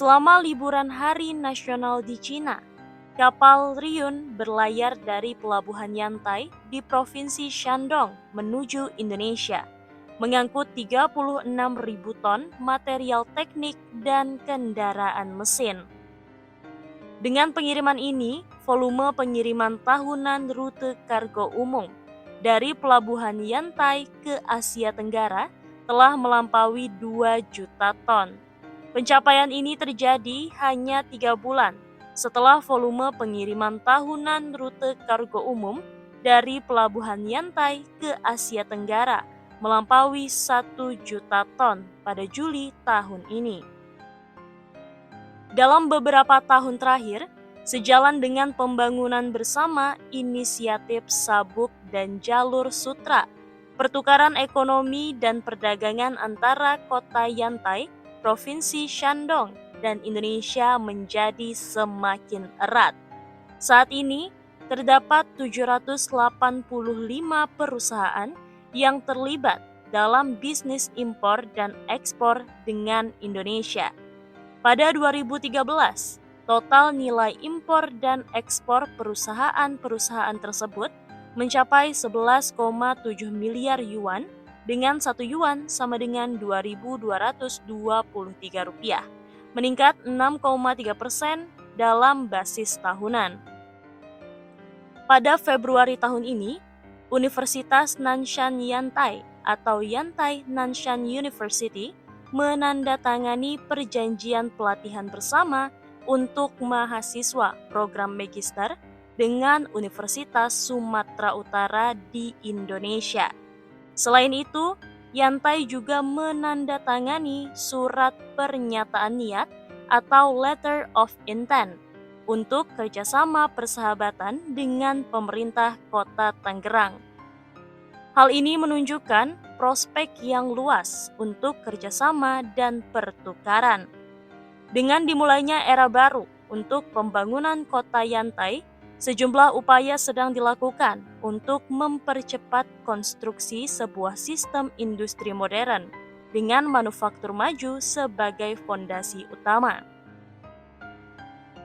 Selama liburan Hari Nasional di Cina, kapal Riun berlayar dari Pelabuhan Yantai di Provinsi Shandong menuju Indonesia, mengangkut 36.000 ton material teknik dan kendaraan mesin. Dengan pengiriman ini, volume pengiriman tahunan rute kargo umum dari Pelabuhan Yantai ke Asia Tenggara telah melampaui 2 juta ton. Pencapaian ini terjadi hanya 3 bulan setelah volume pengiriman tahunan rute kargo umum dari Pelabuhan Yantai ke Asia Tenggara melampaui 1 juta ton pada Juli tahun ini. Dalam beberapa tahun terakhir, sejalan dengan pembangunan bersama inisiatif Sabuk dan Jalur Sutra, pertukaran ekonomi dan perdagangan antara kota Yantai, Provinsi Shandong, dan Indonesia menjadi semakin erat. Saat ini, terdapat 785 perusahaan yang terlibat dalam bisnis impor dan ekspor dengan Indonesia. Pada 2013, total nilai impor dan ekspor perusahaan-perusahaan tersebut mencapai 11,7 miliar yuan, dengan 1 yuan sama dengan Rp2.223, meningkat 6,3% dalam basis tahunan. Pada Februari tahun ini, Universitas Nanshan Yantai atau Yantai Nanshan University menandatangani perjanjian pelatihan bersama untuk mahasiswa program Magister dengan Universitas Sumatera Utara di Indonesia. Selain itu, Yantai juga menandatangani surat pernyataan niat atau Letter of Intent untuk kerjasama persahabatan dengan pemerintah Kota Tangerang. Hal ini menunjukkan prospek yang luas untuk kerjasama dan pertukaran. Dengan dimulainya era baru untuk pembangunan Kota Yantai, sejumlah upaya sedang dilakukan untuk mempercepat konstruksi sebuah sistem industri modern dengan manufaktur maju sebagai fondasi utama.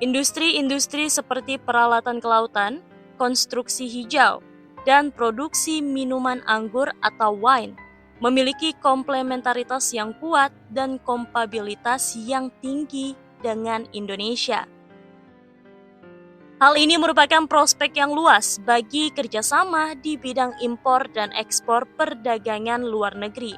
Industri-industri seperti peralatan kelautan, konstruksi hijau, dan produksi minuman anggur atau wine memiliki komplementaritas yang kuat dan kompabilitas yang tinggi dengan Indonesia. Hal ini merupakan prospek yang luas bagi kerjasama di bidang impor dan ekspor perdagangan luar negeri.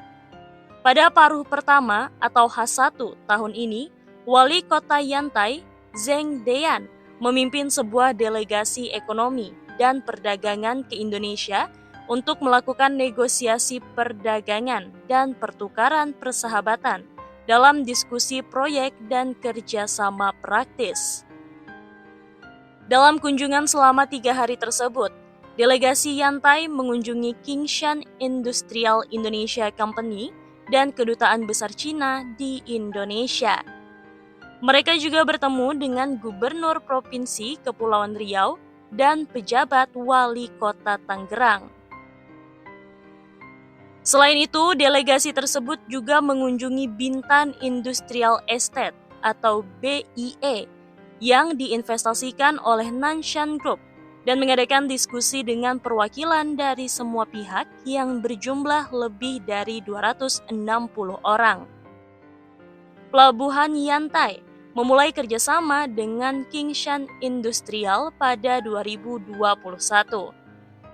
Pada paruh pertama atau H1 tahun ini, Wali Kota Yantai, Zheng Deyan, memimpin sebuah delegasi ekonomi dan perdagangan ke Indonesia untuk melakukan negosiasi perdagangan dan pertukaran persahabatan dalam diskusi proyek dan kerjasama praktis. Dalam kunjungan selama 3 hari tersebut, delegasi Yantai mengunjungi Qingshan Industrial Indonesia Company dan Kedutaan Besar Cina di Indonesia. Mereka juga bertemu dengan Gubernur Provinsi Kepulauan Riau dan pejabat Wali Kota Tangerang. Selain itu, delegasi tersebut juga mengunjungi Bintan Industrial Estate atau BIE yang diinvestasikan oleh Nanshan Group dan mengadakan diskusi dengan perwakilan dari semua pihak yang berjumlah lebih dari 260 orang. Pelabuhan Yantai memulai kerjasama dengan Qingshan Industrial pada 2021.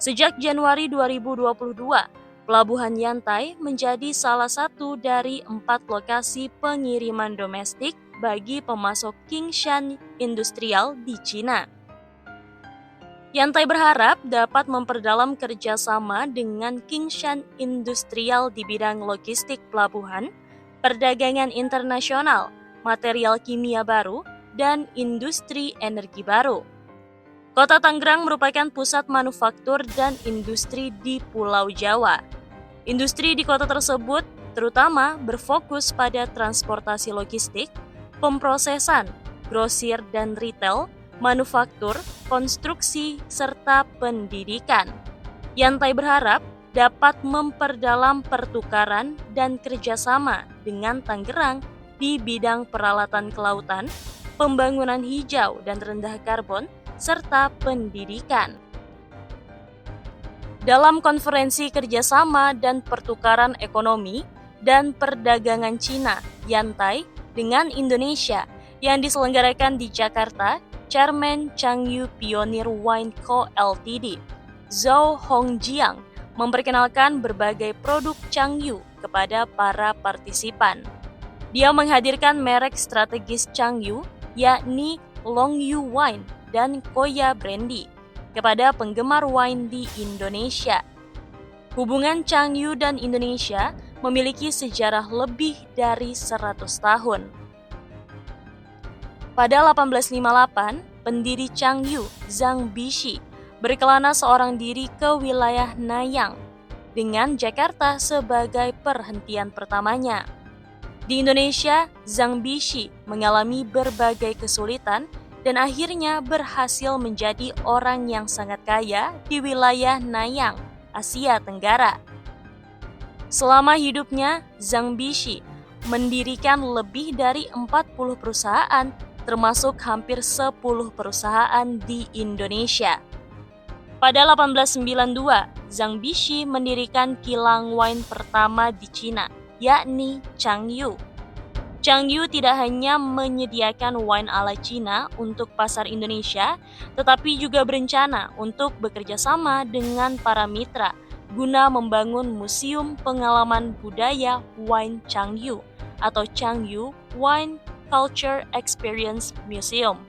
Sejak Januari 2022, Pelabuhan Yantai menjadi salah satu dari 4 lokasi pengiriman domestik bagi pemasok Qingshan Industrial di Cina. Yantai berharap dapat memperdalam kerjasama dengan Qingshan Industrial di bidang logistik pelabuhan, perdagangan internasional, material kimia baru, dan industri energi baru. Kota Tangerang merupakan pusat manufaktur dan industri di Pulau Jawa. Industri di kota tersebut terutama berfokus pada transportasi logistik, pemrosesan, grosir dan retail, manufaktur, konstruksi, serta pendidikan. Yantai berharap dapat memperdalam pertukaran dan kerjasama dengan Tangerang di bidang peralatan kelautan, pembangunan hijau dan rendah karbon, serta pendidikan. Dalam konferensi kerjasama dan pertukaran ekonomi dan perdagangan Cina, Yantai, dengan Indonesia yang diselenggarakan di Jakarta, Chairman Changyu Pioneer Wine Co. Ltd, Zhou Hongjiang, memperkenalkan berbagai produk Changyu kepada para partisipan. Dia menghadirkan merek strategis Changyu, yakni Longyu Wine dan Koya Brandy, kepada penggemar wine di Indonesia. Hubungan Changyu dan Indonesia memiliki sejarah lebih dari 100 tahun. Pada 1858, pendiri Changyu, Zhang Bishi, berkelana seorang diri ke wilayah Nanyang, dengan Jakarta sebagai perhentian pertamanya. Di Indonesia, Zhang Bishi mengalami berbagai kesulitan dan akhirnya berhasil menjadi orang yang sangat kaya di wilayah Nanyang, Asia Tenggara. Selama hidupnya, Zhang Bishi mendirikan lebih dari 40 perusahaan, termasuk hampir 10 perusahaan di Indonesia. Pada 1892, Zhang Bishi mendirikan kilang wine pertama di Cina, yakni Changyu. Changyu tidak hanya menyediakan wine ala Cina untuk pasar Indonesia, tetapi juga berencana untuk bekerja sama dengan para mitra guna membangun Museum Pengalaman Budaya Wine Changyu atau Changyu Wine Culture Experience Museum.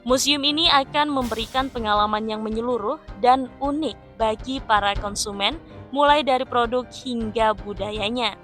Museum ini akan memberikan pengalaman yang menyeluruh dan unik bagi para konsumen, mulai dari produk hingga budayanya.